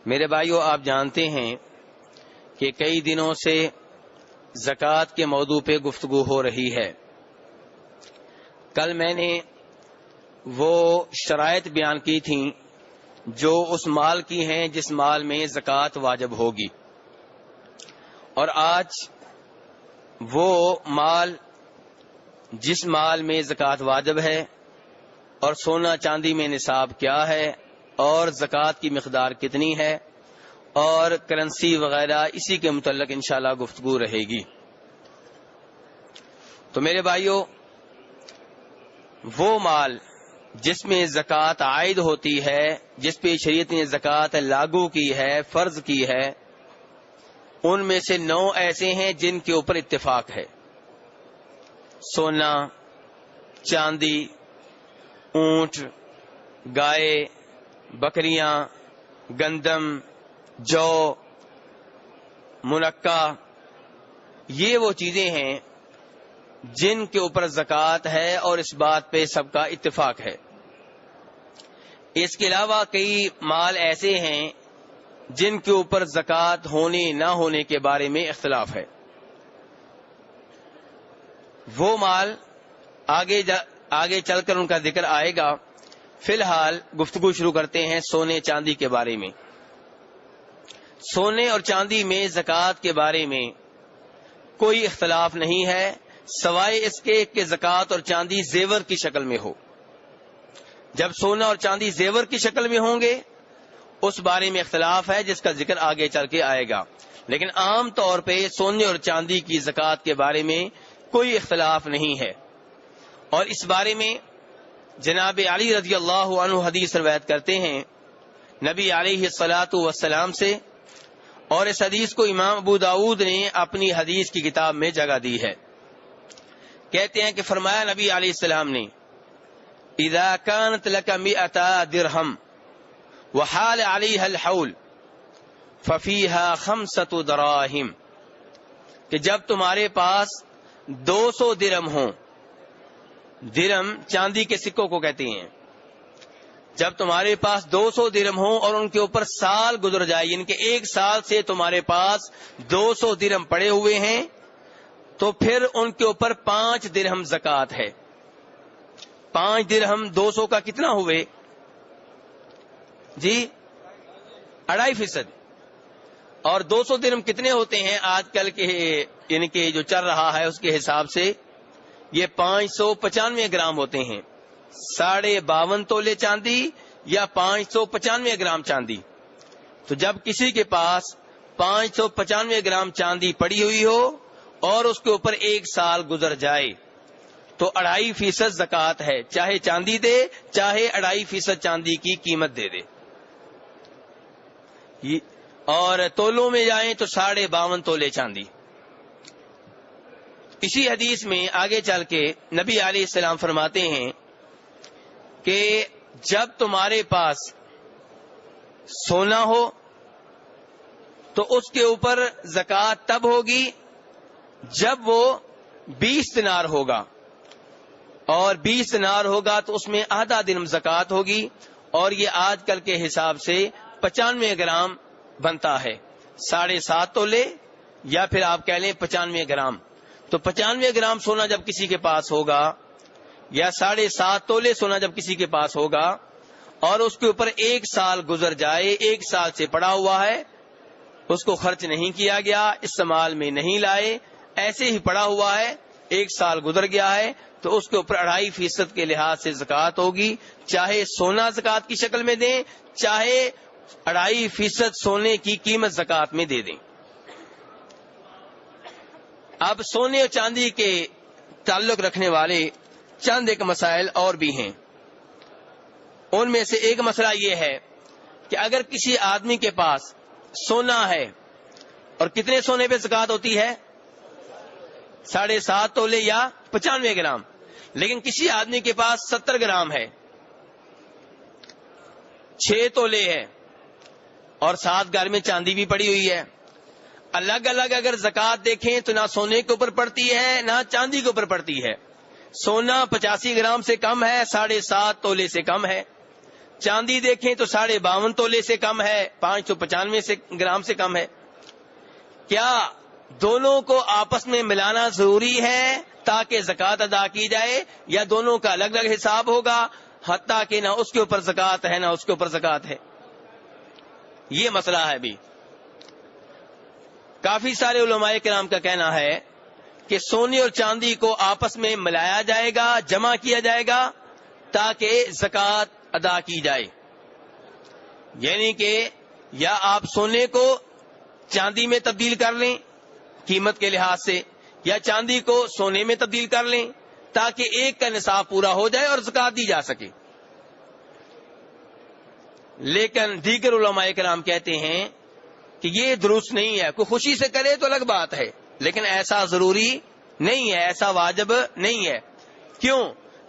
میرے بھائیو، آپ جانتے ہیں کہ کئی دنوں سے زکوٰۃ کے موضوع پہ گفتگو ہو رہی ہے۔ کل میں نے وہ شرائط بیان کی تھیں جو اس مال کی ہیں جس مال میں زکوٰۃ واجب ہوگی، اور آج وہ مال جس مال میں زکوٰۃ واجب ہے اور سونا چاندی میں نصاب کیا ہے اور زکوٰۃ کی مقدار کتنی ہے اور کرنسی وغیرہ، اسی کے متعلق انشاءاللہ گفتگو رہے گی۔ تو میرے بھائیوں، وہ مال جس میں زکوٰۃ عائد ہوتی ہے، جس پہ شریعت نے زکوٰۃ لاگو کی ہے، فرض کی ہے، ان میں سے 9 ایسے ہیں جن کے اوپر اتفاق ہے۔ سونا، چاندی، اونٹ، گائے، بکریاں، گندم، جو، منقع، یہ وہ چیزیں ہیں جن کے اوپر زکوٰۃ ہے اور اس بات پہ سب کا اتفاق ہے۔ اس کے علاوہ کئی مال ایسے ہیں جن کے اوپر زکوٰۃ ہونے نہ ہونے کے بارے میں اختلاف ہے۔ وہ مال آگے چل کر ان کا ذکر آئے گا۔ فی الحال گفتگو شروع کرتے ہیں سونے چاندی کے بارے میں۔ سونے اور چاندی میں زکوٰۃ کے بارے میں کوئی اختلاف نہیں ہے، سوائے اس کے کہ زکوٰۃ اور چاندی زیور کی شکل میں ہو۔ جب سونا اور چاندی زیور کی شکل میں ہوں گے اس بارے میں اختلاف ہے، جس کا ذکر آگے چل کے آئے گا، لیکن عام طور پہ سونے اور چاندی کی زکوٰۃ کے بارے میں کوئی اختلاف نہیں ہے۔ اور اس بارے میں جناب علی رضی اللہ عنہ حدیث روایت کرتے ہیں نبی علیہ الصلاۃ والسلام سے، اور اس حدیث کو امام ابو داؤد نے اپنی حدیث کی کتاب میں جگہ دی ہے۔ کہتے ہیں کہ فرمایا نبی علیہ السلام نے، اذا كانت لك 100 درہم وحال علیہ الحول ففیہا 5 دراہم، کہ جب تمہارے پاس 200 درہم ہوں، درہم چاندی کے سکوں کو کہتے ہیں، جب تمہارے پاس 200 درہم ہوں اور ان کے اوپر سال گزر جائے، یعنی کہ 1 سال سے تمہارے پاس 200 درہم پڑے ہوئے ہیں، تو پھر ان کے اوپر 5 درہم زکوٰۃ ہے۔ 5 درہم 200 کا کتنا ہوئے جی؟ 2.5%۔ اور 200 درہم کتنے ہوتے ہیں آج کل کے، یعنی کہ جو چل رہا ہے اس کے حساب سے یہ 595 گرام ہوتے ہیں۔ 52.5 تولے چاندی یا 595 گرام چاندی۔ تو جب کسی کے پاس 595 گرام چاندی پڑی ہوئی ہو اور اس کے اوپر 1 سال گزر جائے تو 2.5% زکوٰۃ ہے، چاہے چاندی دے چاہے 2.5% چاندی کی قیمت دے دے۔ اور تولوں میں جائیں تو 52.5 تولے چاندی۔ اسی حدیث میں آگے چل کے نبی علیہ السلام فرماتے ہیں کہ جب تمہارے پاس سونا ہو تو اس کے اوپر زکوٰۃ تب ہوگی جب وہ 20 دینار ہوگا، اور 20 دینار ہوگا تو اس میں آدھا درہم زکوٰۃ ہوگی، اور یہ آج کل کے حساب سے 95 گرام بنتا ہے، 7.5 تولے یا پھر آپ کہہ لیں 95 گرام۔ تو 95 گرام سونا جب کسی کے پاس ہوگا یا 7.5 تولے سونا جب کسی کے پاس ہوگا اور اس کے اوپر 1 سال گزر جائے، 1 سال سے پڑا ہوا ہے، اس کو خرچ نہیں کیا گیا، استعمال میں نہیں لائے، ایسے ہی پڑا ہوا ہے، 1 سال گزر گیا ہے، تو اس کے اوپر 2.5% کے لحاظ سے زکوٰۃ ہوگی، چاہے سونا زکوٰۃ کی شکل میں دیں چاہے 2.5% سونے کی قیمت زکوٰۃ میں دے دیں۔ اب سونے اور چاندی کے تعلق رکھنے والے چند ایک مسائل اور بھی ہیں۔ ان میں سے ایک مسئلہ یہ ہے کہ اگر کسی آدمی کے پاس سونا ہے، اور کتنے سونے پہ زکوٰۃ ہوتی ہے؟ 7.5 تولے یا 95 گرام، لیکن کسی آدمی کے پاس 70 گرام ہے، 6 تولے ہے، اور 7 گھر میں چاندی بھی پڑی ہوئی ہے، الگ الگ اگر زکوٰۃ دیکھیں تو نہ سونے کے اوپر پڑتی ہے نہ چاندی کے اوپر پڑتی ہے۔ سونا 85 گرام سے کم ہے، 7.5 تولے سے کم ہے، چاندی دیکھیں تو 52.5 تولے سے کم ہے، 595 گرام سے کم ہے. کیا دونوں کو آپس میں ملانا ضروری ہے تاکہ زکوٰۃ ادا کی جائے، یا دونوں کا الگ الگ حساب ہوگا حتیٰ کہ نہ اس کے اوپر زکوٰۃ ہے نہ اس کے اوپر زکوٰۃ ہے؟ یہ مسئلہ ہے. بھی کافی سارے علماء کرام کا کہنا ہے کہ سونے اور چاندی کو آپس میں ملایا جائے گا، جمع کیا جائے گا تاکہ زکوٰۃ ادا کی جائے. یعنی کہ یا آپ سونے کو چاندی میں تبدیل کر لیں قیمت کے لحاظ سے، یا چاندی کو سونے میں تبدیل کر لیں تاکہ ایک کا نصاب پورا ہو جائے اور زکوٰۃ دی جا سکے. لیکن دیگر علماء کرام کہتے ہیں کہ یہ درست نہیں ہے. کوئی خوشی سے کرے تو الگ بات ہے، لیکن ایسا ضروری نہیں ہے، ایسا واجب نہیں ہے. کیوں؟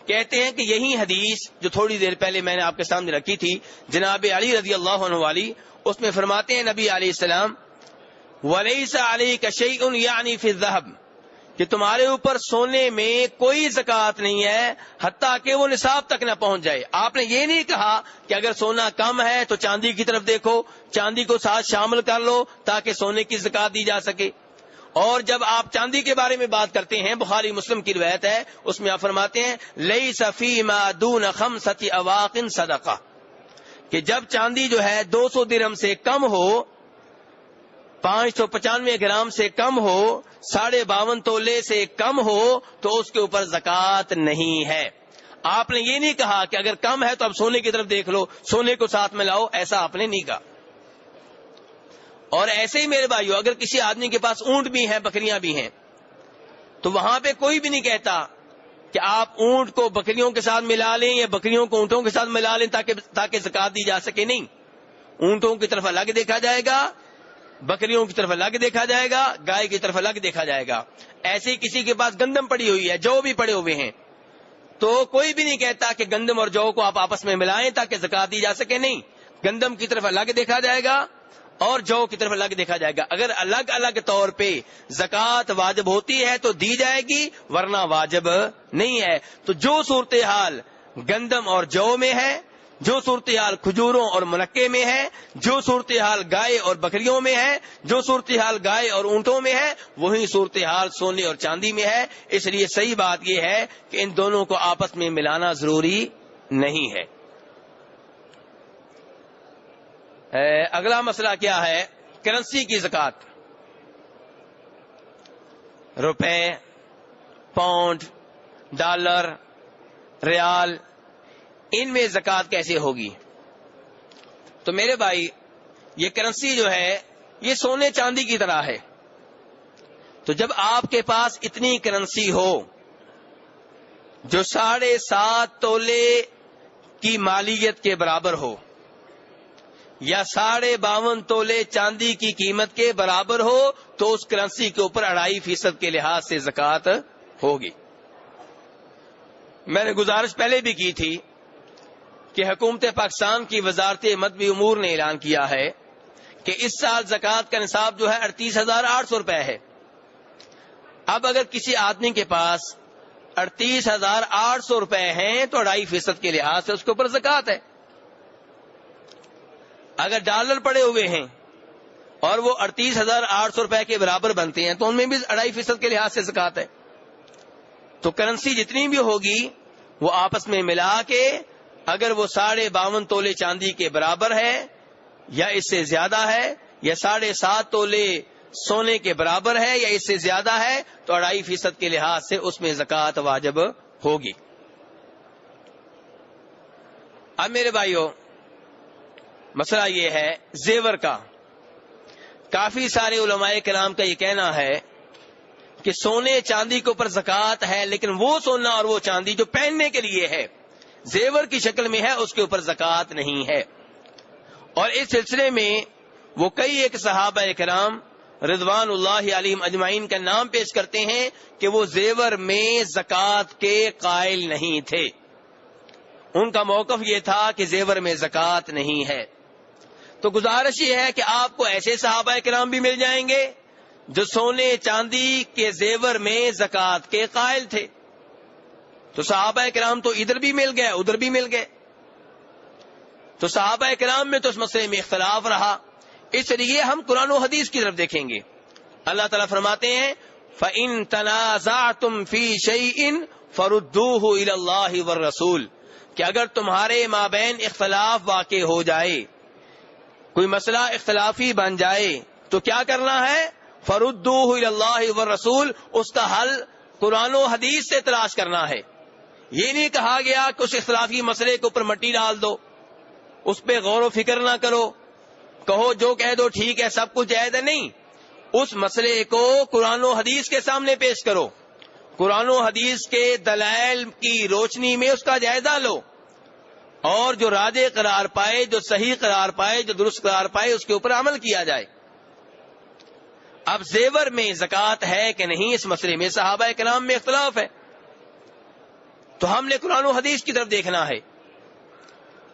کہتے ہیں کہ یہی حدیث جو تھوڑی دیر پہلے میں نے آپ کے سامنے رکھی تھی جناب علی رضی اللہ عنہ والی، اس میں فرماتے ہیں نبی علیہ السلام وَلَيْسَ عَلَيْكَ شَيْءٌ یعنی فِي الذَّهَبِ، کہ تمہارے اوپر سونے میں کوئی زکوٰۃ نہیں ہے حتیٰ کہ وہ نصاب تک نہ پہنچ جائے. آپ نے یہ نہیں کہا کہ اگر سونا کم ہے تو چاندی کی طرف دیکھو، چاندی کو ساتھ شامل کر لو تاکہ سونے کی زکوٰۃ دی جا سکے. اور جب آپ چاندی کے بارے میں بات کرتے ہیں، بخاری مسلم کی روایت ہے، اس میں آپ فرماتے ہیں لَيْسَ فِي مَا دُونَ 5 أَوَاقٍ صَدَقَةٌ، کہ جب چاندی جو ہے 200 درہم سے کم ہو، 595 گرام سے کم ہو، 52.5 تولے سے کم ہو تو اس کے اوپر زکوٰۃ نہیں ہے. آپ نے یہ نہیں کہا کہ اگر کم ہے تو اب سونے کی طرف دیکھ لو، سونے کو ساتھ میں لاؤ، ایسا آپ نے نہیں کہا. اور ایسے ہی میرے بھائیو، اگر کسی آدمی کے پاس اونٹ بھی ہیں، بکریاں بھی ہیں، تو وہاں پہ کوئی بھی نہیں کہتا کہ آپ اونٹ کو بکریوں کے ساتھ ملا لیں یا بکریوں کو اونٹوں کے ساتھ ملا لیں تاکہ زکوٰۃ دی جا سکے. نہیں، اونٹوں کی طرف الگ دیکھا جائے گا، بکریوں کی طرف الگ دیکھا جائے گا، گائے کی طرف الگ دیکھا جائے گا. ایسے ہی کسی کے پاس گندم پڑی ہوئی ہے، جو بھی پڑے ہوئے ہیں، تو کوئی بھی نہیں کہتا کہ گندم اور جو کو آپ آپس میں ملائیں تاکہ زکوٰۃ دی جا سکے. نہیں، گندم کی طرف الگ دیکھا جائے گا اور جو کی طرف الگ دیکھا جائے گا. اگر الگ الگ طور پہ زکوٰۃ واجب ہوتی ہے تو دی جائے گی، ورنہ واجب نہیں ہے. تو جو صورتحال گندم اور جو میں ہے، جو صورتحال کھجوروں اور منقے میں ہے، جو صورتحال گائے اور بکریوں میں ہے، جو صورتحال گائے اور اونٹوں میں ہے، وہی صورتحال سونے اور چاندی میں ہے. اس لیے صحیح بات یہ ہے کہ ان دونوں کو آپس میں ملانا ضروری نہیں ہے. اگلا مسئلہ کیا ہے؟ کرنسی کی زکوٰۃ. روپے، پاؤنڈ، ڈالر، ریال، ان میں زکوٰۃ کیسے ہوگی؟ تو میرے بھائی، یہ کرنسی جو ہے یہ سونے چاندی کی طرح ہے. تو جب آپ کے پاس اتنی کرنسی ہو جو 7.5 تولے کی مالیت کے برابر ہو، یا 52.5 تولے چاندی کی قیمت کے برابر ہو، تو اس کرنسی کے اوپر 2.5% کے لحاظ سے زکوٰۃ ہوگی. میں نے گزارش پہلے بھی کی تھی کہ حکومت پاکستان کی وزارت مدنی امور نے اعلان کیا ہے کہ اس سال زکوٰۃ کا نصاب جو ہے 38,800 روپے ہے. اب اگر کسی آدمی کے پاس 38,800 روپے ہیں تو 2.5% کے لحاظ سے اس کے اوپر زکوٰۃ ہے. اگر ڈالر پڑے ہوئے ہیں اور وہ 38,800 روپے کے برابر بنتے ہیں تو ان میں بھی 2.5% کے لحاظ سے زکوٰۃ ہے. تو کرنسی جتنی بھی ہوگی وہ آپس میں ملا کے اگر وہ 52.5 تولے چاندی کے برابر ہے یا اس سے زیادہ ہے، یا 7.5 تولے سونے کے برابر ہے یا اس سے زیادہ ہے، تو 2.5% کے لحاظ سے اس میں زکوٰۃ واجب ہوگی. اب میرے بھائیو، مسئلہ یہ ہے زیور کا. کافی سارے علماء کرام کا یہ کہنا ہے کہ سونے چاندی کے اوپر زکوٰۃ ہے، لیکن وہ سونا اور وہ چاندی جو پہننے کے لیے ہے، زیور کی شکل میں ہے، اس کے اوپر زکوٰۃ نہیں ہے. اور اس سلسلے میں وہ کئی ایک صحابہ کرام رضوان اللہ علیہم اجمعین کا نام پیش کرتے ہیں کہ وہ زیور میں زکوٰۃ کے قائل نہیں تھے. ان کا موقف یہ تھا کہ زیور میں زکوٰۃ نہیں ہے. تو گزارش یہ ہے کہ آپ کو ایسے صحابہ کرام بھی مل جائیں گے جو سونے چاندی کے زیور میں زکوٰۃ کے قائل تھے. تو صحابہ کرام تو ادھر بھی مل گئے ادھر بھی مل گئے. تو صحابہ کرام میں تو اس مسئلے میں اختلاف رہا، اس لیے ہم قرآن و حدیث کی طرف دیکھیں گے۔ اللہ تعالیٰ فرماتے ہیں فَإِن تَنَازَعْتُمْ فِي شَيْءٍ فَرُدُّوهُ إِلَى اللَّهِ وَالرَّسُولِ کہ اگر تمہارے مابین اختلاف واقع ہو جائے، کوئی مسئلہ اختلافی بن جائے تو کیا کرنا ہے؟ فَرُدُّوهُ إِلَى اللَّهِ وَالرَّسُولِ، اس کا حل قرآن و حدیث سے تلاش کرنا ہے۔ یہ نہیں کہا گیا کہ اس اختلافی مسئلے کے اوپر مٹی ڈال دو، اس پہ غور و فکر نہ کرو، کہو جو کہہ دو ٹھیک ہے سب کچھ جائز ہے۔ نہیں، اس مسئلے کو قرآن و حدیث کے سامنے پیش کرو، قرآن و حدیث کے دلائل کی روشنی میں اس کا جائزہ لو، اور جو راجح قرار پائے، جو صحیح قرار پائے، جو درست قرار پائے، اس کے اوپر عمل کیا جائے۔ اب زیور میں زکوٰۃ ہے کہ نہیں، اس مسئلے میں صحابہ کرام میں اختلاف ہے، تو ہم نے قرآن و حدیث کی طرف دیکھنا ہے،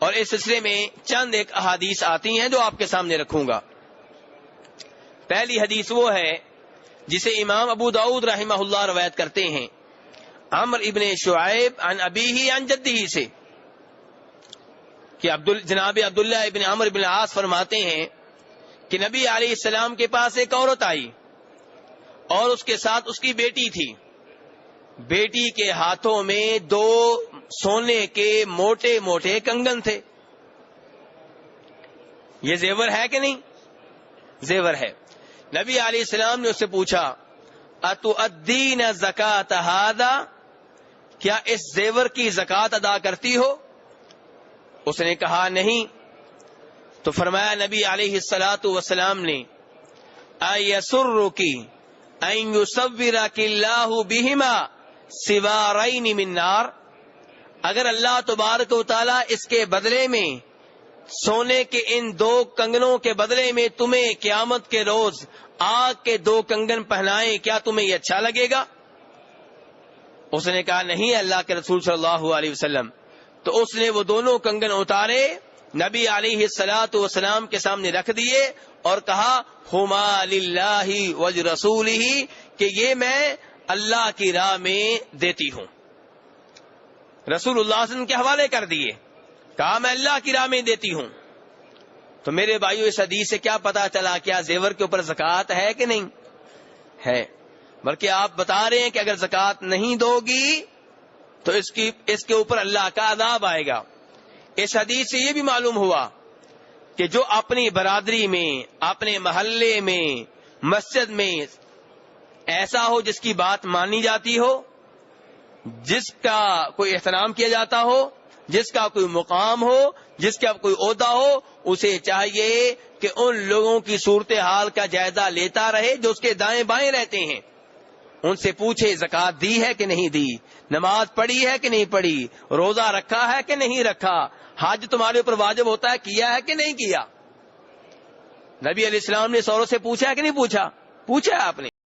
اور اس سلسلے میں چند ایک احادیث آتی ہیں جو آپ کے سامنے رکھوں گا۔ پہلی حدیث وہ ہے جسے امام ابو داؤد رحمہ اللہ روایت کرتے ہیں عمرو ابن شعیب عن ابیہ عن جدہ سے، کہ جناب عبداللہ ابن عمرو ابن العاص فرماتے ہیں کہ نبی علیہ السلام کے پاس ایک عورت آئی اور اس کے ساتھ اس کی بیٹی تھی۔ بیٹی کے ہاتھوں میں 2 سونے کے موٹے موٹے کنگن تھے۔ یہ زیور ہے کہ نہیں؟ زیور ہے۔ نبی علیہ السلام نے اس سے پوچھا اتؤدین زکات ھذا، کیا اس زیور کی زکات ادا کرتی ہو؟ اس نے کہا نہیں۔ تو فرمایا نبی علیہ الصلاۃ والسلام نے ایسرکی ان یصورک اللہ بہما سوارین من نار، اگر اللہ تبارک و تعالی اس کے بدلے میں سونے کے ان 2 کنگنوں کے بدلے میں تمہیں قیامت کے روز آگ کے 2 کنگن پہنائے، کیا تمہیں یہ اچھا لگے گا؟ اس نے کہا نہیں اللہ کے رسول صلی اللہ علیہ وسلم۔ تو اس نے وہ دونوں کنگن اتارے، نبی علیہ الصلاۃ والسلام کے سامنے رکھ دیے اور کہا ہما للہ ولرسولہ، کہ یہ میں اللہ کی راہ میں دیتی ہوں۔ رسول اللہ صلی اللہ علیہ وسلم کے حوالے کر دیے، کہا میں اللہ کی راہ میں دیتی ہوں۔ تو میرے بھائیو اس حدیث سے کیا پتا چلا؟ کیا زیور کے اوپر زکوٰۃ ہے کہ نہیں ہے؟ بلکہ آپ بتا رہے ہیں کہ اگر زکوٰۃ نہیں دو گی تو اس کے اوپر اللہ کا عذاب آئے گا۔ اس حدیث سے یہ بھی معلوم ہوا کہ جو اپنی برادری میں، اپنے محلے میں، مسجد میں ایسا ہو جس کی بات مانی جاتی ہو، جس کا کوئی احترام کیا جاتا ہو، جس کا کوئی مقام ہو، جس کا کوئی عہدہ ہو، اسے چاہیے کہ ان لوگوں کی صورتحال کا جائزہ لیتا رہے جو اس کے دائیں بائیں رہتے ہیں، ان سے پوچھے زکوٰۃ دی ہے کہ نہیں دی، نماز پڑھی ہے کہ نہیں پڑھی، روزہ رکھا ہے کہ نہیں رکھا، حج تمہارے اوپر واجب ہوتا ہے کیا ہے کہ نہیں کیا۔ نبی علیہ السلام نے سوروں سے پوچھا ہے کہ نہیں پوچھا؟ پوچھا ہے آپ نے۔